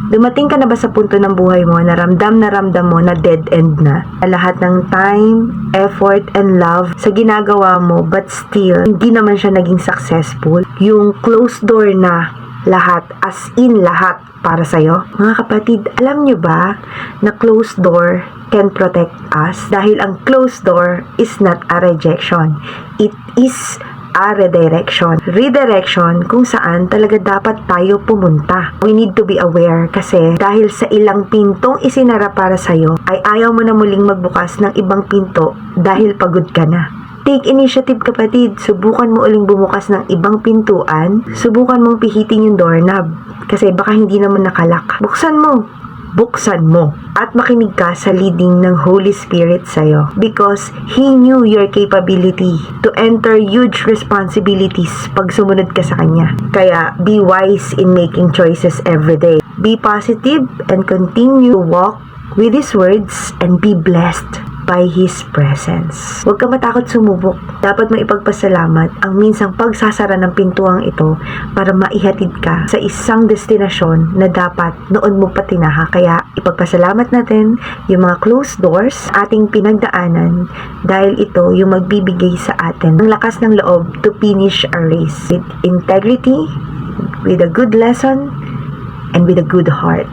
Dumating ka na ba sa punto ng buhay mo na ramdam mo na dead end na? Lahat ng time, effort, and love sa ginagawa mo but still, hindi naman siya naging successful. Yung closed door na lahat, as in lahat para sa'yo. Mga kapatid, alam nyo ba na closed door can protect us? Dahil ang closed door is not a rejection. It is a redirection. Redirection kung saan talaga dapat tayo pumunta. We need to be aware kasi dahil sa ilang pintong isinara para sa'yo, ay ayaw mo na muling magbukas ng ibang pinto dahil pagod ka na. Take initiative kapatid. Subukan mo uling bumukas ng ibang pintuan. Subukan mong pihitin yung doorknob. Kasi baka hindi naman nakalak. Buksan mo. At makinig ka sa leading ng Holy Spirit sa'yo. Because He knew your capability to enter huge responsibilities pag sumunod ka sa Kanya. Kaya be wise in making choices every day. Be positive and continue to walk with His words and be blessed by His presence. Huwag ka matakot sumubok. Dapat maipagpasalamat ang minsang pagsasara ng pintuang ito para maihatid ka sa isang destinasyon na dapat noon mo pa tinaha. Kaya ipagpasalamat natin yung mga closed doors ating pinagdaanan dahil ito yung magbibigay sa atin ng lakas ng loob to finish our race with integrity, with a good lesson, and with a good heart.